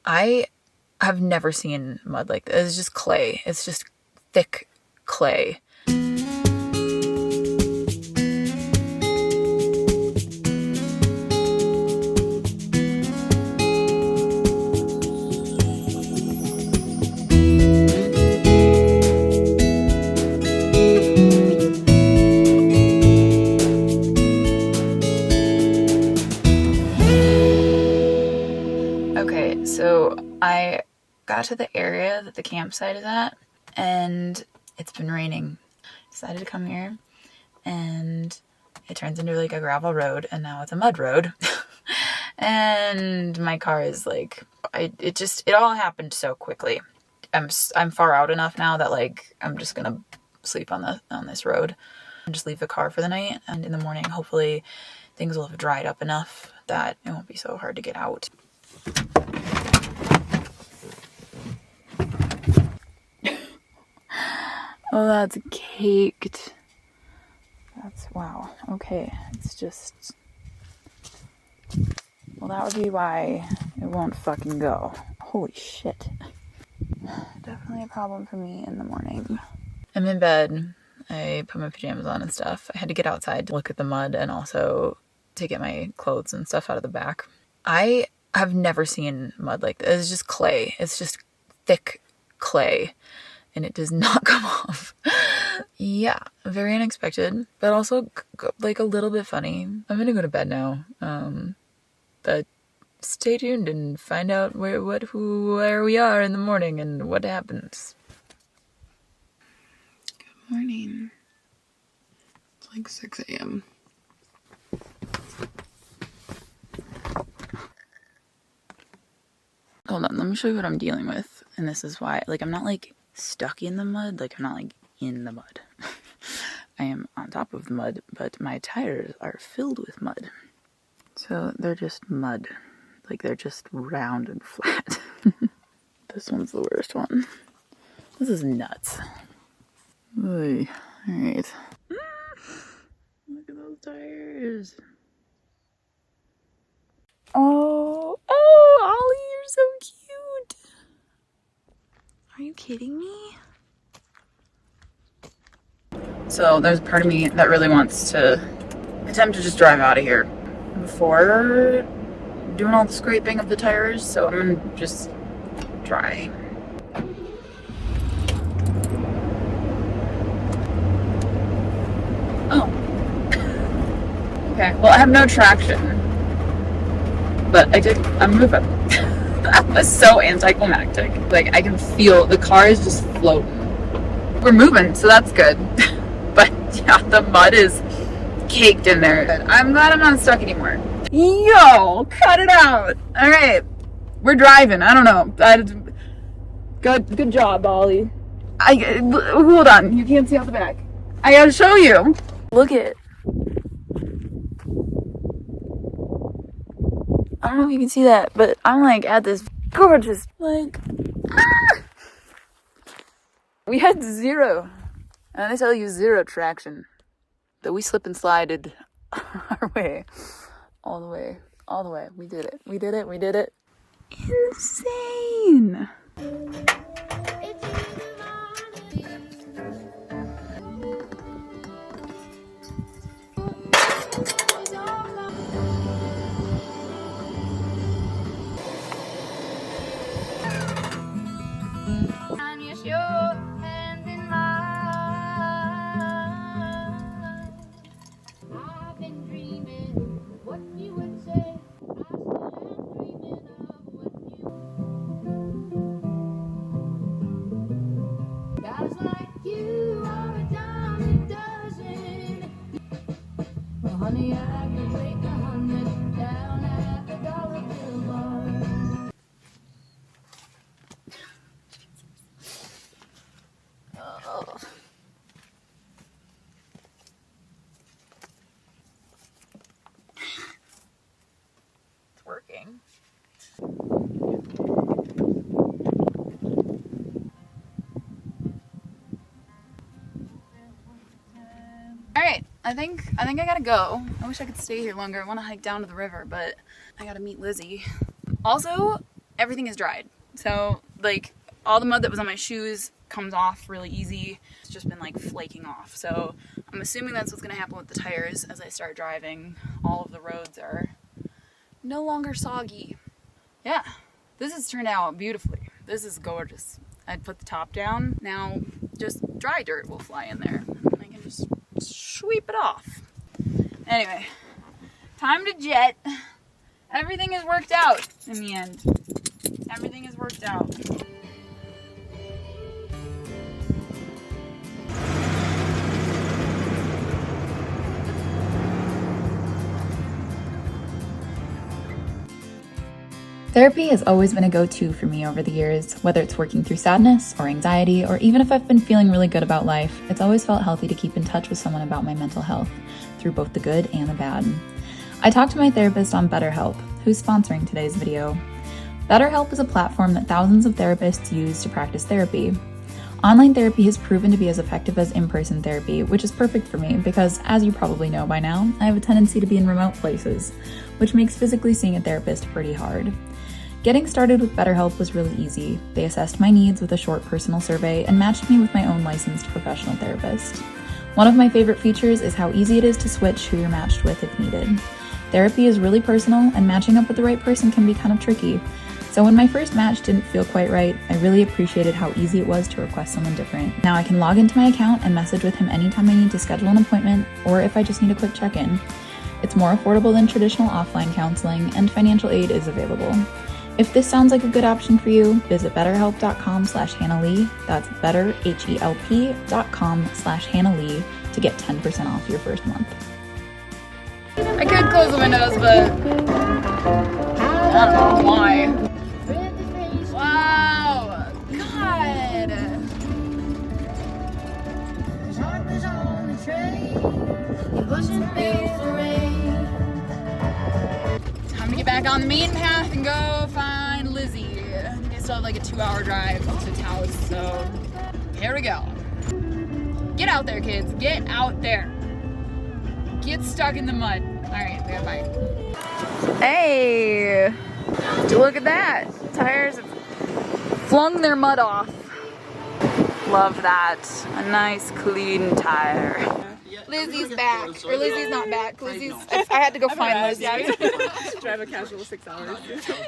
I have never seen mud like this. It's just clay. It's just thick clay. Okay, so I got to the area that the campsite is at, and it's been raining. Decided to come here, and it turns into like a gravel road, and now it's a mud road. And my car is like, it all happened so quickly. I'm far out enough now that like I'm just gonna sleep on this road and just leave the car for the night, and in the morning hopefully things will have dried up enough that it won't be so hard to get out. Oh, that's caked. That's, wow. Okay, it's just, well, that would be why it won't fucking go. Holy shit. Definitely a problem for me in the morning. I'm in bed. I put my pajamas on and stuff. I had to get outside to look at the mud and also to get my clothes and stuff out of the back. I have never seen mud like this. It's just clay. It's just thick clay. And it does not come off. Yeah, very unexpected, but also like a little bit funny. I'm gonna go to bed now. But stay tuned and find out where we are in the morning and what happens. Good morning. It's like 6 a.m. Hold on, let me show you what I'm dealing with. And this is why, like, I'm not like stuck in the mud, like I'm not like in the mud. I am on top of the mud, but my tires are filled with mud. So they're just mud. Like they're just round and flat. This one's the worst one. This is nuts. Oy. All right. Look at those tires. Oh, Ollie, you're so cute. Are you kidding me? So there's part of me that really wants to attempt to just drive out of here before doing all the scraping of the tires. So I'm gonna just try. Oh. Okay, well I have no traction, but I'm moving. That was so anticlimactic. Like I can feel the car is just floating. We're moving, so that's good. But yeah, the mud is caked in there. I'm glad I'm not stuck anymore. Yo, cut it out. All right, we're driving. I don't know. Good job, Ollie. Hold on. You can't see out the back. I gotta show you. Look it. I don't know if you can see that, but I'm like at this gorgeous, like, We had 0. And they tell you 0 traction. But we slip and slided our way. All the way. We did it. Insane. Honey, I can break 100 down at the dollar bill bar. Oh. It's working. Alright, I think I gotta go. I wish I could stay here longer. I want to hike down to the river, but I gotta meet Lizzie. Also, everything is dried. So like all the mud that was on my shoes comes off really easy. It's just been like flaking off. So I'm assuming that's what's gonna happen with the tires as I start driving. All of the roads are no longer soggy. Yeah, this has turned out beautifully. This is gorgeous. I'd put the top down. Now just dry dirt will fly in there. And I can just sweep it off. Anyway, time to jet. Everything has worked out in the end. Everything has worked out. Therapy has always been a go-to for me over the years, whether it's working through sadness or anxiety, or even if I've been feeling really good about life, it's always felt healthy to keep in touch with someone about my mental health, through both the good and the bad. I talked to my therapist on BetterHelp, who's sponsoring today's video. BetterHelp is a platform that thousands of therapists use to practice therapy. Online therapy has proven to be as effective as in-person therapy, which is perfect for me because, as you probably know by now, I have a tendency to be in remote places, which makes physically seeing a therapist pretty hard. Getting started with BetterHelp was really easy. They assessed my needs with a short personal survey and matched me with my own licensed professional therapist. One of my favorite features is how easy it is to switch who you're matched with if needed. Therapy is really personal, and matching up with the right person can be kind of tricky. So when my first match didn't feel quite right, I really appreciated how easy it was to request someone different. Now I can log into my account and message with him anytime I need to schedule an appointment, or if I just need a quick check-in. It's more affordable than traditional offline counseling, and financial aid is available. If this sounds like a good option for you, visit betterhelp.com/hannahlee. That's betterhelp.com/hannahlee to get 10% off your first month. I could close the windows, but I don't know why. Wow, God. Time to get back on the main path and go find Lizzie. I think I still have like a 2-hour drive to Taos, so here we go. Get out there, kids. Get out there. Get stuck in the mud. All right, bye. Hey, look at that. Tires have flung their mud off. Love that. A nice clean tire. Lizzie's back. Or Lizzie's not back. Lizzie's. I had to go find Lizzie. Yeah, drive a casual 6 hours.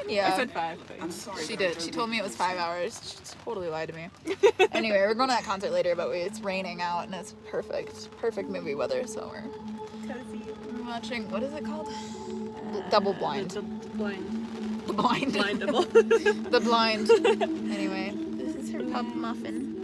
Yeah. I said 5. I'm sorry. She did. She told me it was 5 hours. She totally lied to me. Anyway, we're going to that concert later, but it's raining out and it's perfect. Perfect movie weather, so we're watching. What is it called? Double blind. The blind. The blind. Blind double. The blind. Anyway, this is her pup muffin.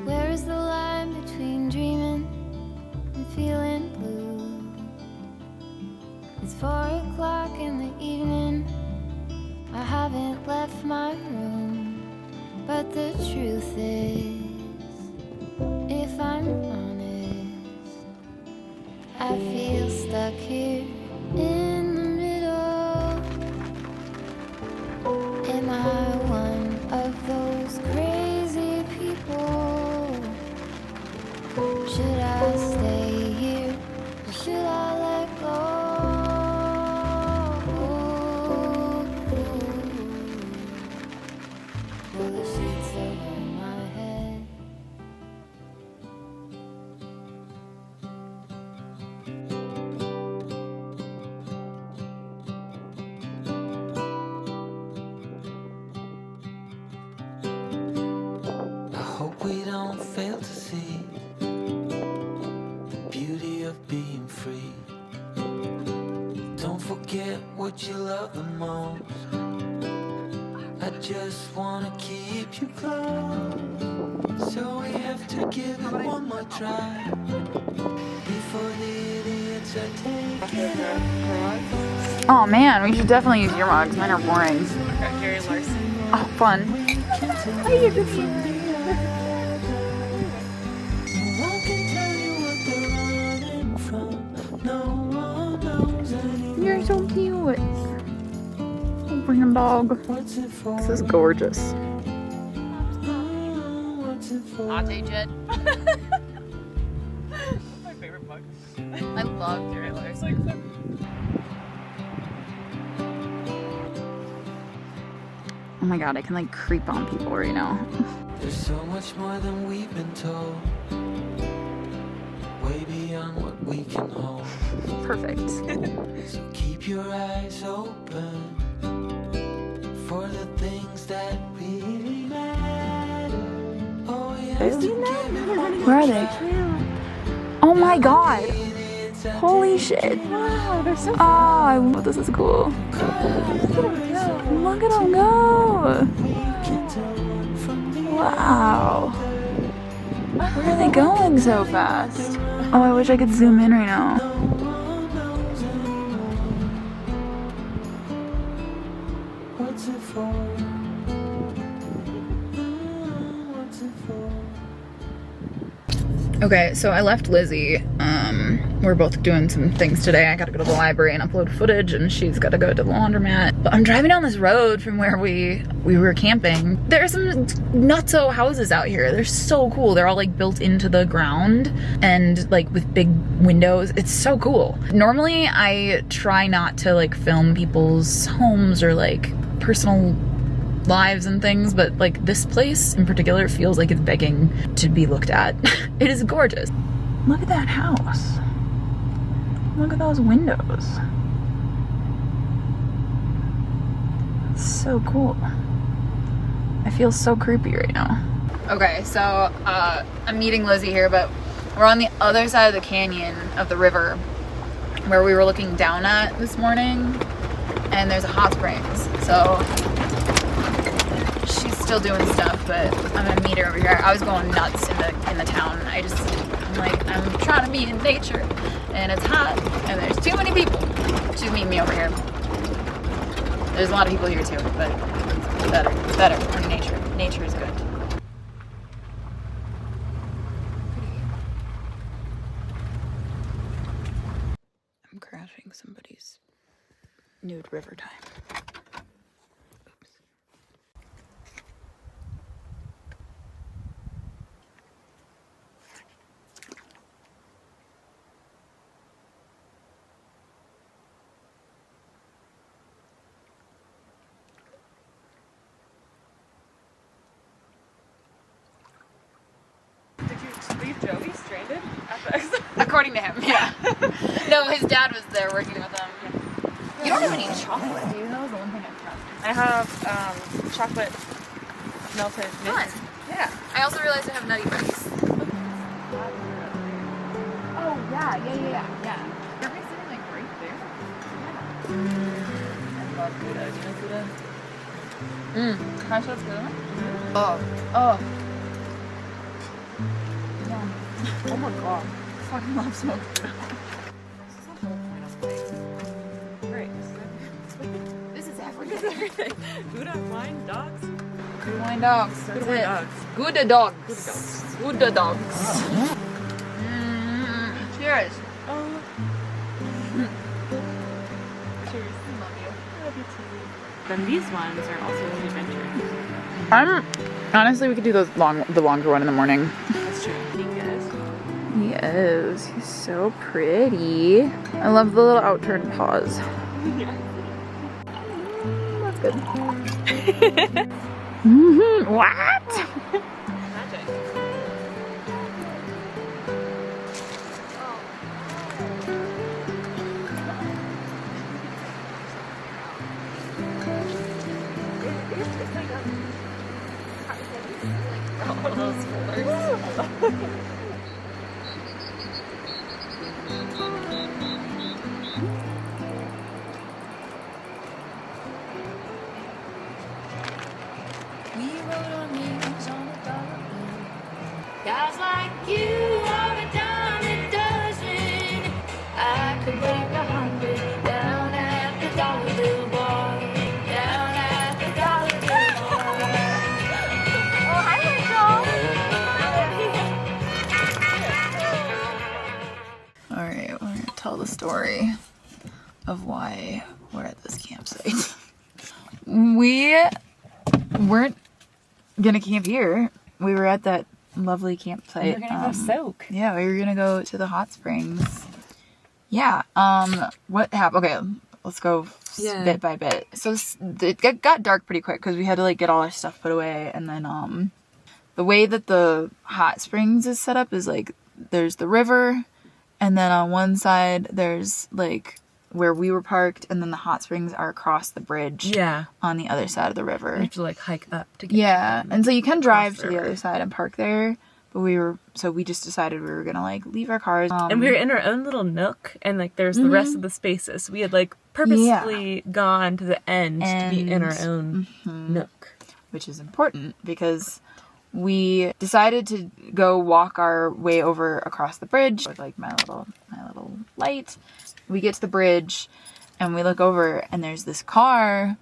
Where is the line between dreaming and feeling blue? It's 4 o'clock in the evening. I haven't left my room, but the truth is, if I'm honest, I feel stuck here in the middle. Am I one of those crazy people? Should I stay here or should I let go? Pull the sheets over my head. I hope we don't fail to see the beauty of being free. Don't forget what you love the most. I just wanna keep you close, so we have to give it one more try before the idiots are taken out. Oh man, we should definitely use your mugs. Mine are boring. Gary Larson. Oh, fun. No one can tell you what they're running from. No one. You're so cute. Oh, freaking dog. This is gorgeous. Latte Jet. My favorite book. I love trailers. Like, oh my god, I can like creep on people right now. There's so much more than we've been told. Way beyond what we can hold. Perfect. So keep your eyes open for the things that really matter. Oh, yeah. Where are they? Oh my god. Holy shit. Wow, they're so Oh, this is cool. Look at them go. Wow. Where are they going so fast? Oh, I wish I could zoom in right now. What's it for? What's it for? Okay, so I left Lizzie. We're both doing some things today. I gotta go to the library and upload footage, and she's gotta go to the laundromat. But I'm driving down this road from where we were camping. There are some nutso houses out here. They're so cool. They're all like built into the ground and like with big windows. It's so cool. Normally I try not to like film people's homes or like personal lives and things, but like this place in particular feels like it's begging to be looked at. It is gorgeous. Look at that house. Look at those windows. It's so cool. I feel so creepy right now. Okay, so I'm meeting Lizzie here, but we're on the other side of the canyon of the river where we were looking down at this morning, and there's a hot springs. So she's still doing stuff, but I'm gonna meet her over here. I was going nuts in the town. I'm like, I'm trying to be in nature, and it's hot, and there's too many people. She's meeting me over here. There's a lot of people here too, but it's better in nature. Nature is good. I'm crashing somebody's nude river time. Did you leave Joey stranded at the exit? According to him, yeah. No, his dad was there working with him. You don't have any chocolate, do you? That was the one thing I forgot. I have chocolate melted Fun. mint. Yeah. I also realized I have nutty buddies. Oh, yeah. They're sitting like right there. Yeah. I love Gouda. Do you know Gouda? Can I show it's Gouda? Oh. Yum. Oh my god. I fucking love smoked Gouda. This is the whole point of life. Great. This is This is everything. everything. Gouda, wine, dogs. Good wine dogs. Good That's wine it. dogs. Gouda dogs. Gouda dogs. Gouda dogs. Cheers. Oh. Cheers. I love you. I love you too. Then these ones are also really adventurous. Honestly, we could do the longer one in the morning. That's true. He is. He is. He's so pretty. I love the little outturned paws. Yeah. That's good. What? Magic. All those folders. We wrote our names on a dollar bill. Guys like you are a dime a dozen. I could break 100 down at the dollar bill bar. Down at the dollar bill bar. Oh, hi, Rachel. Alright, we're gonna tell the story of why we're at this campsite. We weren't gonna camp here. We were at that lovely campsite. We're gonna go soak. Yeah, we were gonna go to the hot springs. Yeah. What happened? Okay, let's go bit by bit. So it got dark pretty quick because we had to like get all our stuff put away, and then the way that the hot springs is set up is like there's the river, and then on one side there's like where we were parked, and then the hot springs are across the bridge. Yeah. On the other side of the river. You have to like hike up to get. Yeah, and so you can drive to the river. other side and park there. But we just decided we were gonna like leave our cars. And we were in our own little nook, and like there's the rest of the spaces. We had like purposefully gone to the end to be in our own nook, which is important because we decided to go walk our way over across the bridge with like my little light. We get to the bridge and we look over, and there's this car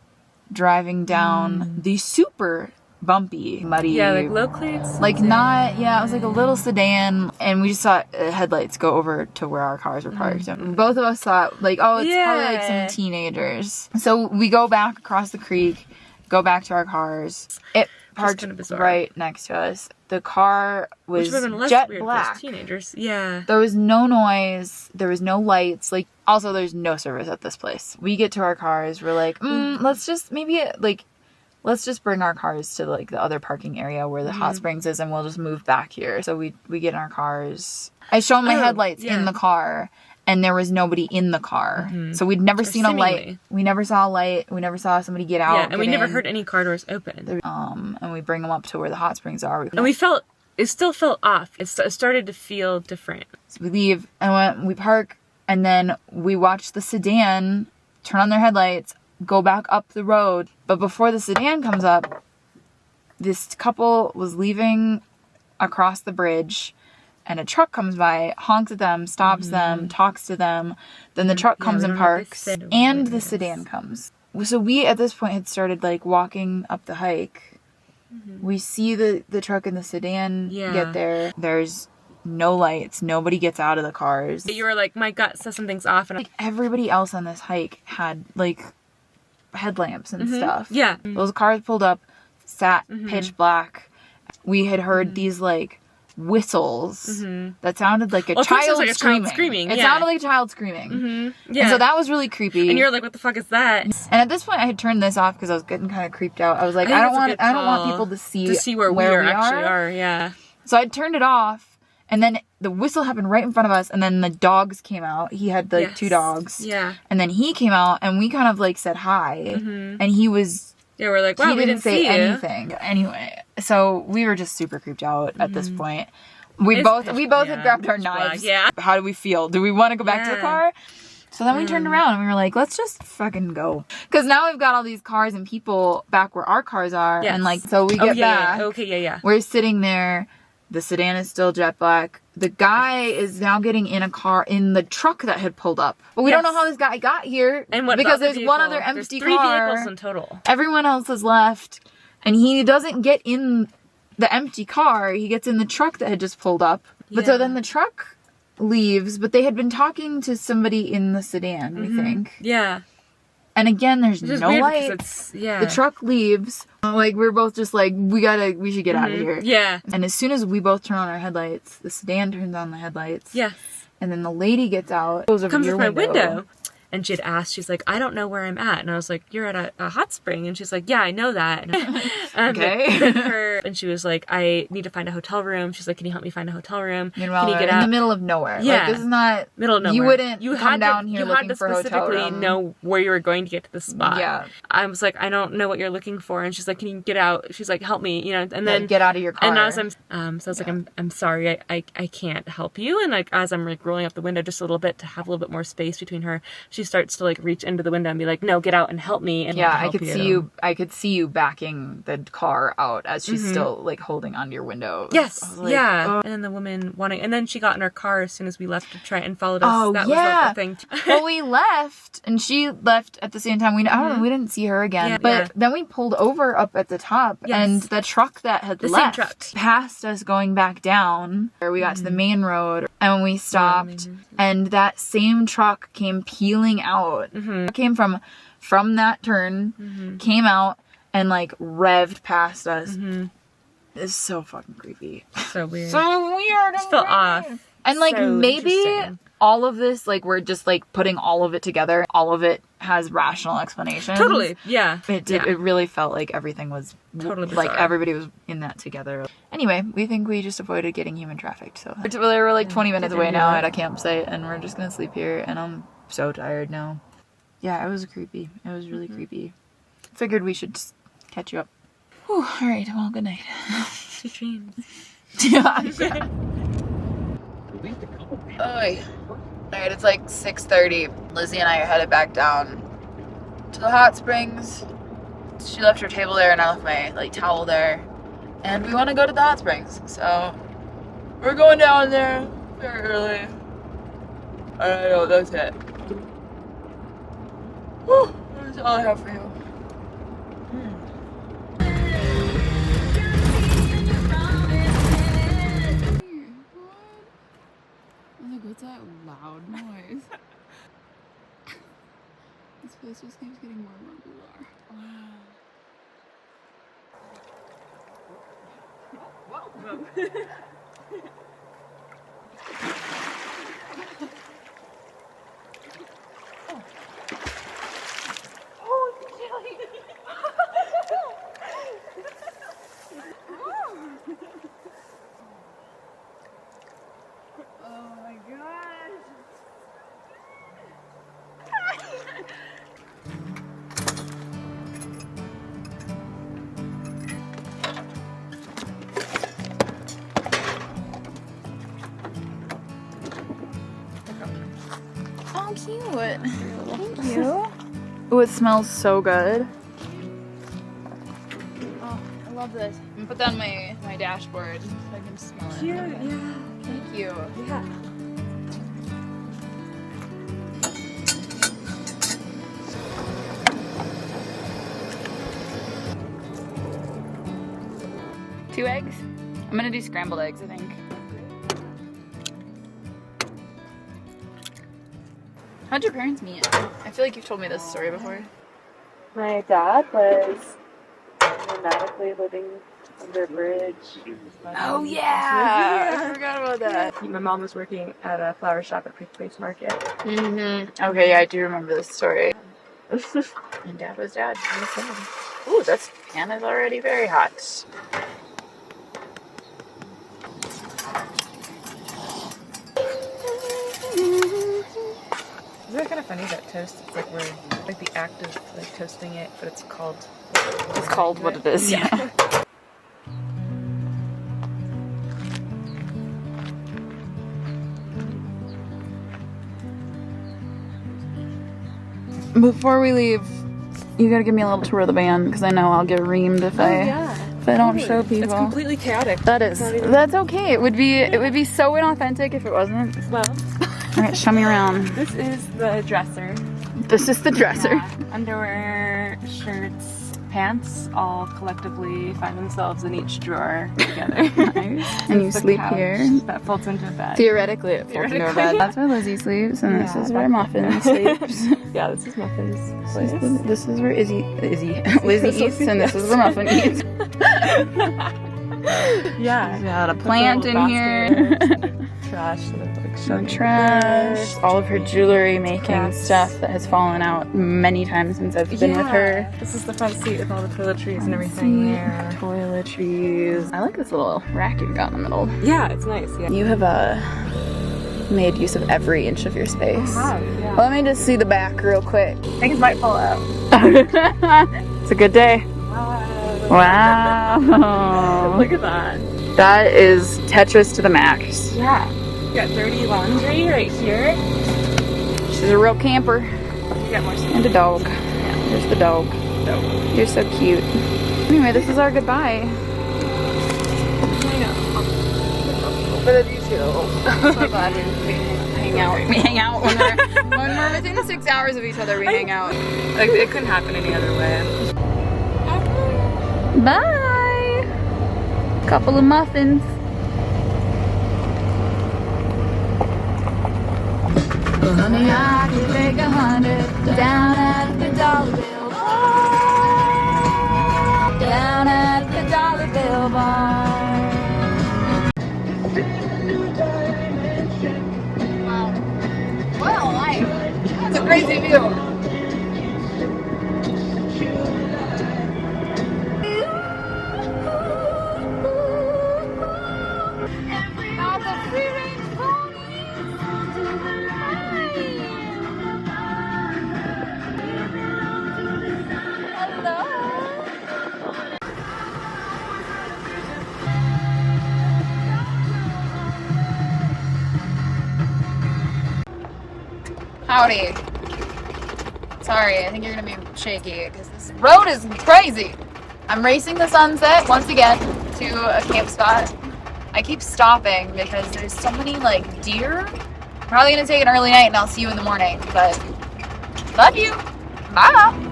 driving down the super bumpy, muddy, like low cleats, like not, it was like a little sedan, and we just saw headlights go over to where our cars were parked, and both of us thought like, oh, it's probably like some teenagers. So we go back across the creek, go back to our cars. It parked right next to us. The car was jet black. Teenagers, yeah. There was no noise. There was no lights. Like, also, there's no service at this place. We get to our cars. We're like, let's just bring our cars to like the other parking area where the hot springs is, and we'll just move back here. So we get in our cars. I showed my headlights in the car, and there was nobody in the car. So we'd never seen a light. We never saw a light. We never saw somebody get out. Yeah, and we never heard any car doors open. And we bring them up to where the hot springs are. And it still felt off. It started to feel different. So we leave, and we park, and then we watch the sedan turn on their headlights, go back up the road. But before the sedan comes up, this couple was leaving across the bridge, and a truck comes by, honks at them, stops them, talks to them. Then the truck comes and parks, and the sedan comes. So we, at this point, had started like walking up the hike. We see the truck and the sedan get there. There's no lights. Nobody gets out of the cars. You were like, my gut says something's off. And like everybody else on this hike had like headlamps and stuff. Yeah. Those cars pulled up, sat pitch black. We had heard these like whistles that sounded like a child screaming. It sounded like a child screaming. Yeah. And so that was really creepy. And you're like, what the fuck is that? And at this point I had turned this off because I was getting kind of creeped out. I was like, I don't want people to see where we actually are. Yeah. So I turned it off, and then the whistle happened right in front of us, and then the dogs came out. He had like 2 dogs. Yeah. And then he came out, and we kind of like said hi, and he was... Yeah, we're like, wow, he didn't say anything. Anyway, so we were just super creeped out at this point. We both had grabbed our knives. Yeah. How do we feel? Do we want to go back to the car? So then we turned around and we were like, let's just fucking go. Because now we've got all these cars and people back where our cars are. Yes. And like, so we get back. Yeah. Okay, yeah. We're sitting there. The sedan is still jet black. The guy is now getting in a car in the truck that had pulled up. But we don't know how this guy got here. And what because there's one other empty car. 3 vehicles in total. Everyone else has left. And he doesn't get in the empty car. He gets in the truck that had just pulled up. But so then the truck leaves. But they had been talking to somebody in the sedan, we think. Yeah. And again, there's no light. The truck leaves. Like, we're both just like, we should get out of here. Yeah. And as soon as we both turn on our headlights, the sedan turns on the headlights. Yes. And then the lady gets out, goes over comes your with my window. And she had asked, she's like, I don't know where I'm at. And I was like, you're at a hot spring. And she's like, yeah, I know that. Okay. And she was like, I need to find a hotel room. She's like, can you help me find a hotel room? Meanwhile, can you get in out? the middle of nowhere. Yeah. Like, this is not... Middle of nowhere. You wouldn't come down here looking for a hotel room. You had to specifically know where you were going to get to the spot. Yeah. I was like, I don't know what you're looking for. And she's like, can you get out? She's like, help me, and then... get out of your car. And as so I was like, I'm sorry, I can't help you. And like, as I'm like rolling up the window just a little bit to have a little bit more space between her, she starts to like reach into the window and be like, no, get out and help me. And I could see you backing the car out as she's still like holding onto your window. Yes. Like, yeah. And then the woman and then she got in her car as soon as we left to try and followed us. Oh, that was like the thing. Well, we left and she left at the same time. I don't know, we didn't see her again. But then we pulled over up at the top and the truck that had left passed us going back down where we got to the main road, and we stopped and that same truck came peeling peeling out. It came from that turn, came out and like revved past us. It's so fucking creepy. So weird. So weird. Just felt off. And like So maybe interesting. all of this, like we're just like putting all of it together. All of it has rational explanations. Totally. Yeah. It did. It really felt like everything was Totally like bizarre. everybody was in that together. Anyway, we think we just avoided getting human trafficked. So we're like 20 minutes away now at a campsite, and we're just gonna sleep here. And I'm so tired now. Yeah, it was creepy. It was really creepy. Figured we should just catch you up. Whew, all right. Well, good night. Sweet dreams. Yeah. Alright, it's like 6:30. Lizzie and I are headed back down to the hot springs. She left her table there and I left my like towel there. And we want to go to the hot springs. So we're going down there very early. I don't know, that's it. Whew, that's all I have for you. What's that loud noise? This place just keeps getting more and more bizarre. Oh, cute. Thank you. Oh, it smells so good. Oh, I love this. I'm gonna put that on my dashboard so I can smell it. Cute. Yeah. Thank you. Yeah. Two eggs? I'm gonna do scrambled eggs, I think. How'd your parents meet? I feel like you've told me this story before. My dad was nomadically living under a bridge. Oh yeah! I forgot about that. My mom was working at a flower shop at Creek Place Market. Mm-hmm. Okay, yeah, I do remember this story. And dad was dad. Ooh, this pan is already very hot. Isn't it kind of funny that toast, it's like we're, like the act of like toasting it, but it's called what it is, yeah. Before we leave, you gotta give me a little tour of the van, because I know I'll get reamed if I don't show people. It's completely chaotic. That's okay. It would be so inauthentic if it wasn't. Well, Alright, show me around. this is the dresser. This is the dresser. Yeah. Underwear, shirts, pants all collectively find themselves in each drawer together. Nice. And you The sleep couch here. That folds into a bed. Theoretically, it folds into a bed. That's where Lizzie sleeps, and this Yeah, is where Muffin sleeps. Yeah, this is Muffin's place. This is where Lizzie eats, and this is where Muffin eats. Yeah. We got a plant in here. Trash. Some trash. All of her jewelry making Crafts. stuff that has fallen out many times since I've been with her. This is the front seat with all the toiletries and everything there. Toiletries. I like this little rack you've got in the middle. Yeah, it's nice. Yeah. You have made use of every inch of your space. Yeah. Let me just see the back real quick. Things might fall out. It's a good day. Wow. Look at that. That is Tetris to the max. Yeah. You got dirty laundry right here. She's a real camper. You got more stuff. And a dog. There's the dog. You're so cute. Anyway, this is our goodbye. I know. But you too. So glad we hang out. We hang out when we're within 6 hours of each other. We hang out. Like, it couldn't happen any other way. Bye. Couple of muffins. Well, honey, I could take 100 down at the dollar bill bar. Down at the dollar bill bar. Wow. What a life. That's a crazy view. Got the free range ponies. Hello. Howdy. Sorry, I think you're gonna be shaky because this road is crazy. I'm racing the sunset once again to a camp spot. I keep stopping because there's so many like deer. I'm probably gonna take an early night and I'll see you in the morning, but love you. Bye.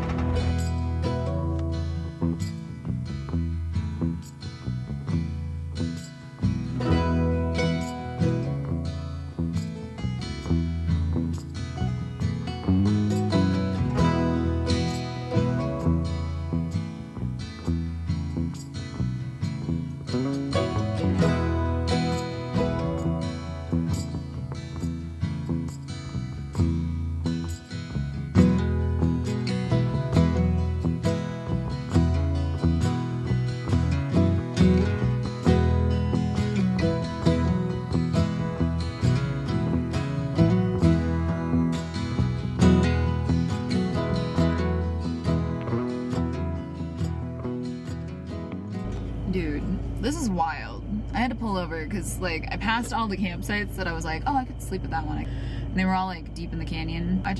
Dude, this is wild. I had to pull over because like I passed all the campsites that I was like, oh, I could sleep at that one. And they were all like deep in the canyon. I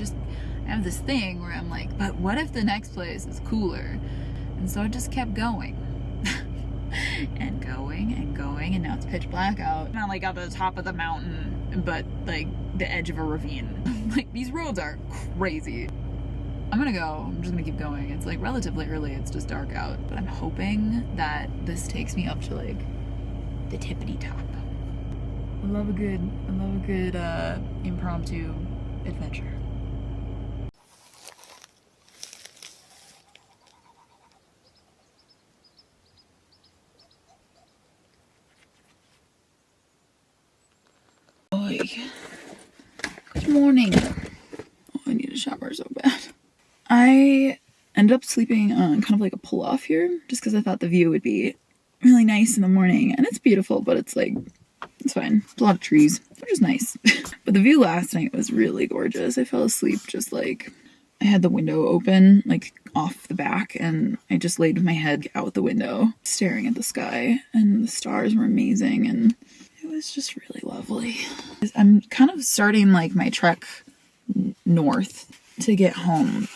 have this thing where I'm like, but what if the next place is cooler? And so I just kept going. And going and going, and now it's pitch black out. I'm like at the top of the mountain, but like the edge of a ravine. Like these roads are crazy. I'm gonna go. I'm just gonna keep going. It's like relatively early. It's just dark out. But I'm hoping that this takes me up to like the tippity top. I love a good impromptu adventure. Oi. Good morning. Oh, I need a shower so bad. I ended up sleeping on kind of like a pull-off here just because I thought the view would be really nice in the morning. And it's beautiful, but it's like, it's fine. It's a lot of trees, which is nice. But the view last night was really gorgeous. I fell asleep just like, I had the window open, like off the back, and I just laid with my head out the window, staring at the sky, and the stars were amazing, and it was just really lovely. I'm kind of starting like my trek north to get home.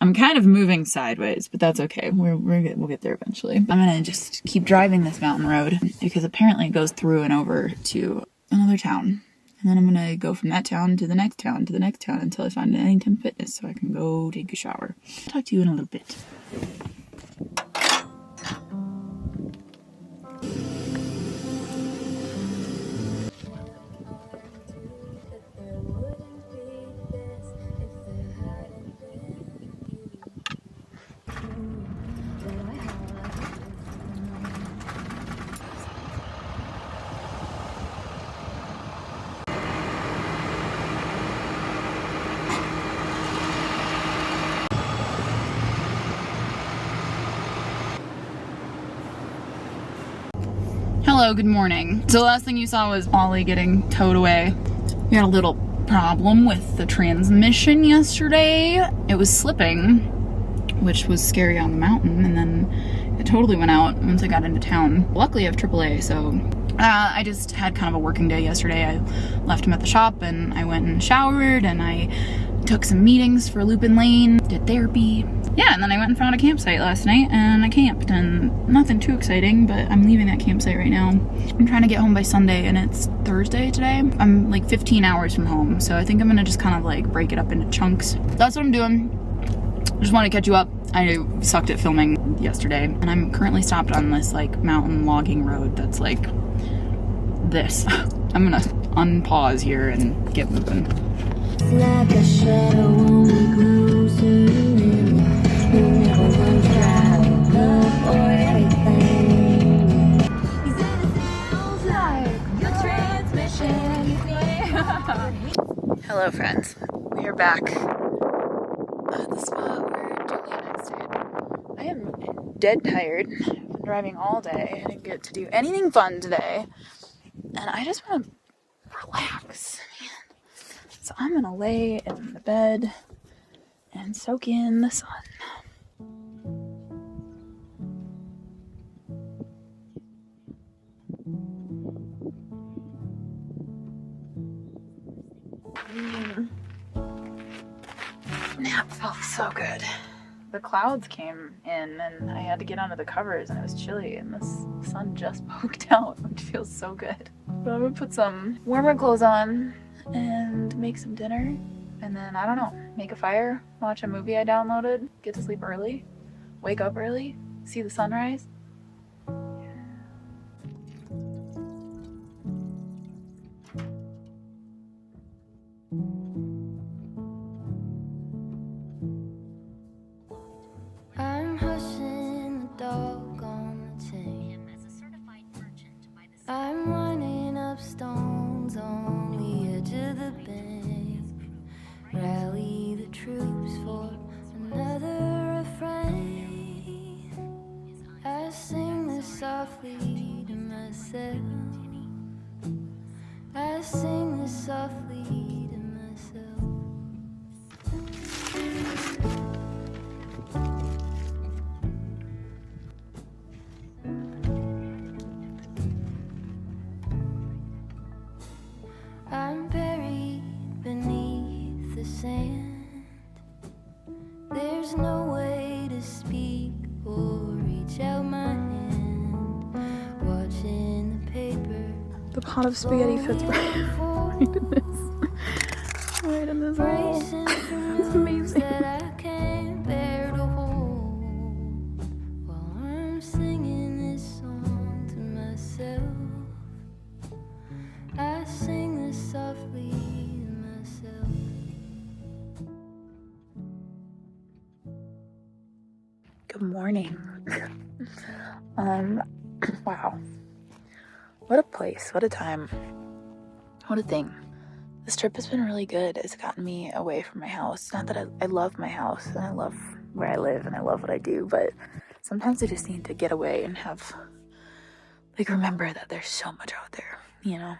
I'm kind of moving sideways, but that's okay. We'll get there eventually. I'm gonna just keep driving this mountain road because apparently it goes through and over to another town. And then I'm gonna go from that town to the next town to the next town until I find an Anytime Fitness so I can go take a shower. I'll talk to you in a little bit. Hello, good morning. So the last thing you saw was Ollie getting towed away. We had a little problem with the transmission yesterday. It was slipping, which was scary on the mountain, and then it totally went out once I got into town. Luckily I have AAA, so I just had kind of a working day yesterday. I left him at the shop and I went and showered and I took some meetings for Lupin Lane, did therapy. Yeah, and then I went and found a campsite last night and I camped, and nothing too exciting, but I'm leaving that campsite right now. I'm trying to get home by Sunday and it's Thursday today. I'm like 15 hours from home, so I think I'm gonna just kind of like break it up into chunks. That's what I'm doing. Just want to catch you up. I sucked at filming yesterday and I'm currently stopped on this like mountain logging road that's like this. I'm gonna unpause here and get moving. It's like a shadow on me closer in. You never runs dry, love or everything. He said it sounds like your transmission. Hello, friends. We are back at the spot where Julie and I stayed. I am dead tired. I've been driving all day. I didn't get to do anything fun today. And I just want to relax, man. So I'm gonna lay in the bed and soak in the sun. Nap felt so good. The clouds came in and I had to get under the covers and it was chilly and the sun just poked out, which feels so good. But I'm gonna put some warmer clothes on and make some dinner and then, I don't know, make a fire, watch a movie I downloaded, get to sleep early, wake up early, see the sunrise. I'm hushing the dog on the chain. I'm lining up stones on the edge of the bank. Rally the troops for another refrain. I sing this softly to myself. I sing this softly to myself. I'm buried beneath the sand. There's no way to speak or reach out my hand. Watching the paper. The pot of spaghetti fits right in this. Right in this hole. It's amazing. That I can't bear to hold while I'm singing this song to myself. I sing this softly to myself. Good morning. Wow. What a place, what a time, what a thing. This trip has been really good. It's gotten me away from my house. Not that I love my house and I love where I live and I love what I do, but sometimes I just need to get away and have, like, remember that there's so much out there, you know?